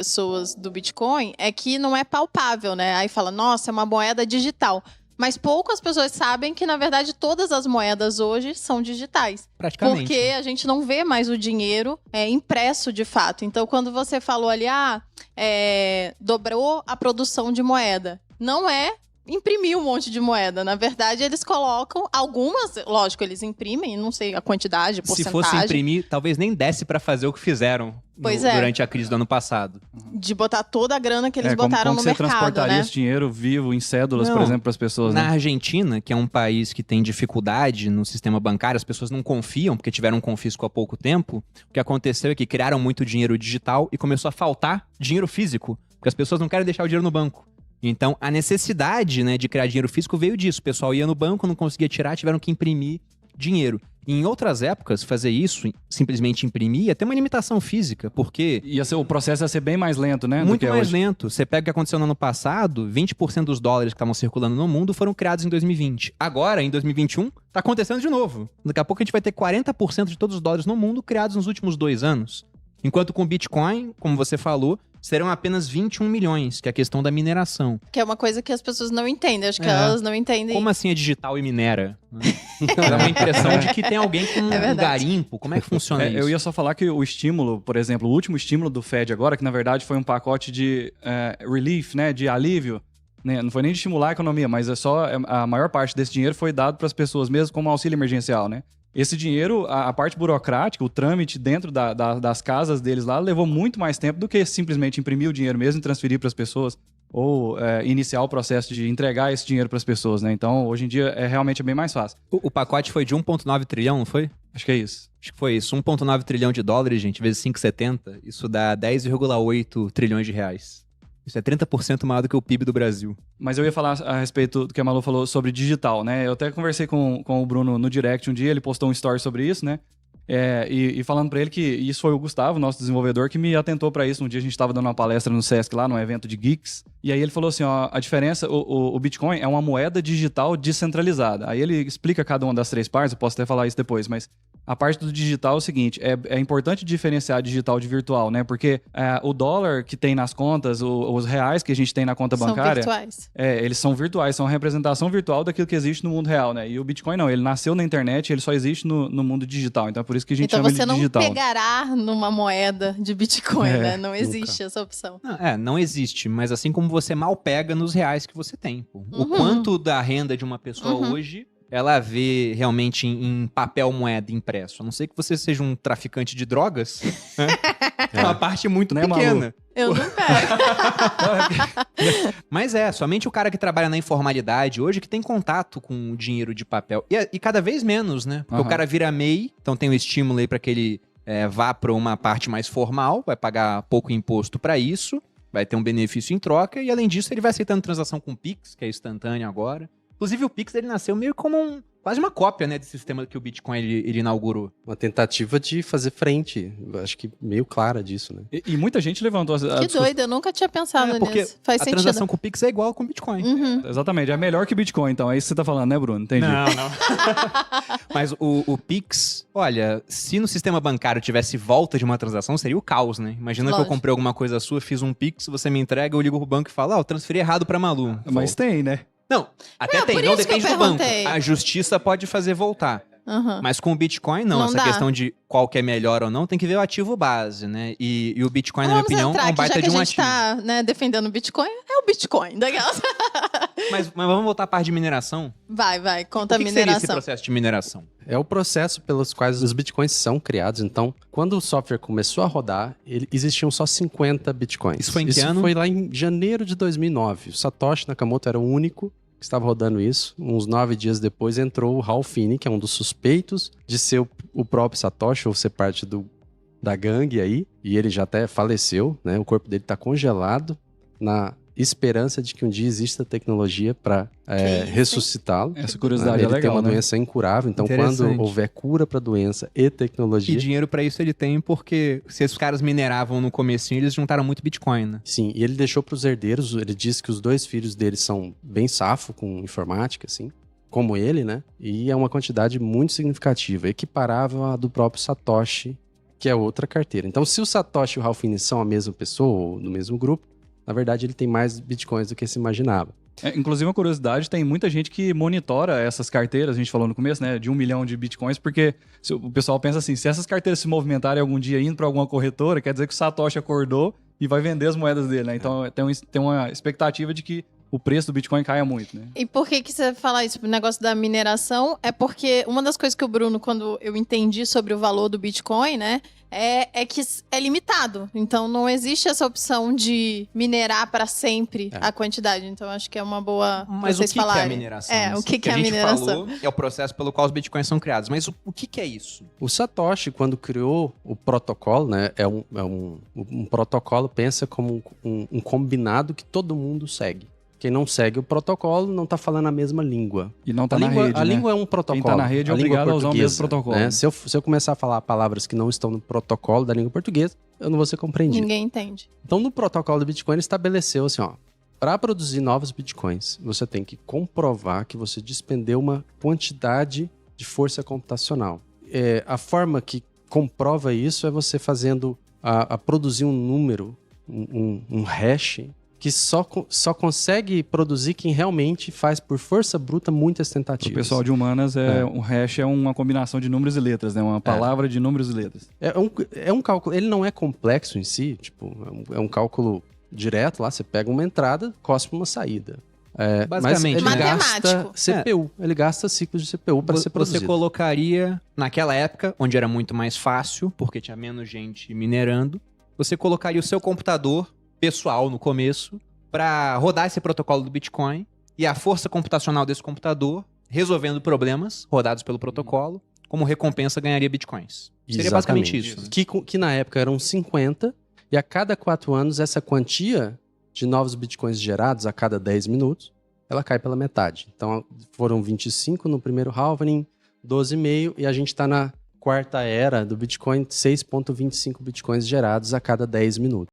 pessoas do Bitcoin é que não é palpável, né? Aí fala, nossa, é uma moeda digital. Mas poucas pessoas sabem que, na verdade, todas as moedas hoje são digitais. Praticamente. Porque a gente não vê mais o dinheiro impresso de fato. Então, quando você falou ali, dobrou a produção de moeda. Não é imprimir um monte de moeda. Na verdade, eles colocam algumas, lógico, eles imprimem, não sei a quantidade, porcentagem. Se fosse imprimir, talvez nem desse pra fazer o que fizeram durante a crise do ano passado. De botar toda a grana que eles botaram no mercado, Como você transportaria né? esse dinheiro vivo em cédulas, por exemplo, para as pessoas, Na né? Argentina, que é um país que tem dificuldade no sistema bancário, as pessoas não confiam, porque tiveram um confisco há pouco tempo, o que aconteceu é que criaram muito dinheiro digital e começou a faltar dinheiro físico, porque as pessoas não querem deixar o dinheiro no banco. Então, a necessidade, né, de criar dinheiro físico veio disso. O pessoal ia no banco, não conseguia tirar, tiveram que imprimir dinheiro. E em outras épocas, fazer isso, simplesmente imprimir, ia ter uma limitação física, porque... O processo ia ser bem mais lento, né? Muito mais lento. Você pega o que aconteceu no ano passado, 20% dos dólares que estavam circulando no mundo foram criados em 2020. Agora, em 2021, tá acontecendo de novo. Daqui a pouco a gente vai ter 40% de todos os dólares no mundo criados nos últimos 2 anos. Enquanto com o Bitcoin, como você falou, serão apenas 21 milhões, que é a questão da mineração. Que é uma coisa que as pessoas não entendem. Acho que elas não entendem. Como assim é digital e minera? Dá uma impressão de que tem alguém com um garimpo. Como é que funciona isso? Eu ia só falar que o estímulo, por exemplo, o último estímulo do Fed agora, que na verdade foi um pacote de relief, né, de alívio, né, não foi nem de estimular a economia, mas a maior parte desse dinheiro foi dado para as pessoas mesmo como auxílio emergencial, né? Esse dinheiro, a parte burocrática, o trâmite dentro das casas deles lá, levou muito mais tempo do que simplesmente imprimir o dinheiro mesmo e transferir para as pessoas ou iniciar o processo de entregar esse dinheiro para as pessoas, né? Então, hoje em dia, realmente bem mais fácil. O pacote foi de 1,9 trilhão, não foi? Acho que é isso. Acho que foi isso. 1,9 trilhão de dólares, gente, vezes 5,70. Isso dá 10,8 trilhões de reais. Isso é 30% maior do que o PIB do Brasil. Mas eu ia falar a respeito do que a Malu falou sobre digital, né? Eu até conversei com o Bruno no direct um dia, ele postou um story sobre isso, né? E falando pra ele que isso foi o Gustavo, nosso desenvolvedor, que me atentou pra isso. Um dia a gente tava dando uma palestra no Sesc lá, num evento de geeks. E aí ele falou assim, ó, a diferença, o Bitcoin é uma moeda digital descentralizada. Aí ele explica cada uma das 3 partes, eu posso até falar isso depois, mas a parte do digital é o seguinte, é importante diferenciar digital de virtual, né? Porque o dólar que tem nas contas, os reais que a gente tem na conta bancária... São virtuais. Eles são virtuais, são a representação virtual daquilo que existe no mundo real, né? E o Bitcoin não, ele nasceu na internet, ele só existe no mundo digital. Então é por isso que a gente chama ele de digital. Então você não pegará numa moeda de Bitcoin, né? Não existe essa opção. Não existe, mas assim como você mal pega nos reais que você tem. Pô. O quanto da renda de uma pessoa hoje... ela vê realmente em papel moeda impresso. A não ser que você seja um traficante de drogas, né? É uma parte muito pequena. Eu não pego. Mas somente o cara que trabalha na informalidade hoje que tem contato com o dinheiro de papel. E cada vez menos, né? Porque o cara vira MEI, então tem um estímulo aí para que ele vá para uma parte mais formal, vai pagar pouco imposto para isso, vai ter um benefício em troca, e além disso ele vai aceitando transação com Pix, que é instantâneo agora. Inclusive, o Pix ele nasceu meio como quase uma cópia, né, desse sistema que o Bitcoin ele inaugurou. Uma tentativa de fazer frente. Acho que meio clara disso, né? E muita gente levantou Que doido, eu nunca tinha pensado porque nisso. Faz sentido. A transação com o Pix é igual com o Bitcoin. Exatamente, é melhor que Bitcoin, então. É isso que você tá falando, né, Bruno? Entendi. Não. Mas o Pix, olha, se no sistema bancário tivesse volta de uma transação, seria o caos, né? Imagina que eu comprei alguma coisa sua, fiz um Pix, você me entrega, eu ligo pro banco e falo, eu transferi errado pra Malu. Mas tem, né? Não, até tem, não depende do banco. A justiça pode fazer voltar. Mas com o Bitcoin, não. Essa questão de qual que é melhor ou não, tem que ver o ativo base, né? E o Bitcoin, na minha opinião, é um baita de um ativo. Já que a gente tá, né, defendendo o Bitcoin, é o Bitcoin. Mas vamos voltar à parte de mineração? Vai, conta a mineração. O que seria esse processo de mineração? É o processo pelos quais os Bitcoins são criados. Então, quando o software começou a rodar, existiam só 50 Bitcoins. Isso foi em que ano? Isso foi lá em janeiro de 2009. O Satoshi Nakamoto era o único que estava rodando isso. Uns 9 dias depois entrou o Ralph Finney, que é um dos suspeitos de ser o próprio Satoshi, ou ser parte da gangue aí. E ele já até faleceu, né? O corpo dele está congelado na esperança de que um dia exista tecnologia para ressuscitá-lo. Essa curiosidade ele legal, tem uma né? doença incurável, então quando houver cura para a doença e tecnologia... E dinheiro para isso ele tem, porque se os caras mineravam no comecinho, eles juntaram muito Bitcoin, né? Sim, e ele deixou para os herdeiros, ele disse que os 2 filhos dele são bem safo com informática, assim, como ele, né? E é uma quantidade muito significativa, equiparável à do próprio Satoshi que é outra carteira. Então, se o Satoshi e o Ralph Fiennes são a mesma pessoa ou do mesmo grupo, na verdade ele tem mais bitcoins do que se imaginava. Inclusive, uma curiosidade, tem muita gente que monitora essas carteiras, a gente falou no começo, né, de 1 milhão de bitcoins, porque o pessoal pensa assim, se essas carteiras se movimentarem algum dia indo para alguma corretora, quer dizer que o Satoshi acordou e vai vender as moedas dele, né? Então tem uma expectativa de que o preço do Bitcoin caia muito, né? E por que você fala isso? O negócio da mineração é porque uma das coisas que o Bruno, quando eu entendi sobre o valor do Bitcoin, né, é que é limitado. Então não existe essa opção de minerar para sempre a quantidade. Então acho que é uma boa Mas vocês o que é a falarem. mineração? O que é a a gente mineração? falou é o processo pelo qual os bitcoins são criados. Mas o que é isso? O Satoshi, quando criou o protocolo, né, um protocolo, pensa como um combinado que todo mundo segue. Quem não segue o protocolo não está falando a mesma língua. E não está na rede, A língua é um protocolo. Quem está na rede é obrigado a usar o mesmo protocolo. Né? Se eu começar a falar palavras que não estão no protocolo da língua portuguesa, eu não vou ser compreendido. Ninguém entende. Então, no protocolo do Bitcoin, ele estabeleceu assim, ó, para produzir novos Bitcoins, você tem que comprovar que você despendeu uma quantidade de força computacional. A forma que comprova isso é você fazendo a produzir um número, um hash, que só consegue produzir quem realmente faz por força bruta muitas tentativas. O pessoal de humanas, um hash é uma combinação de números e letras, né? Uma palavra de números e letras. É um cálculo, ele não é complexo em si, tipo, é um cálculo direto lá, você pega uma entrada, cospe uma saída. Basicamente, mas ele matemático. gasta CPU, ele gasta ciclos de CPU para ser produzido. Você colocaria, naquela época, onde era muito mais fácil, porque tinha menos gente minerando, você colocaria o seu computador pessoal no começo para rodar esse protocolo do Bitcoin e a força computacional desse computador, resolvendo problemas rodados pelo protocolo, como recompensa ganharia Bitcoins. Seria basicamente isso. Que na época eram 50, e a cada 4 anos essa quantia de novos Bitcoins gerados a cada 10 minutos, ela cai pela metade. Então foram 25 no primeiro halving, 12,5, e a gente está na quarta era do Bitcoin, 6,25 Bitcoins gerados a cada 10 minutos.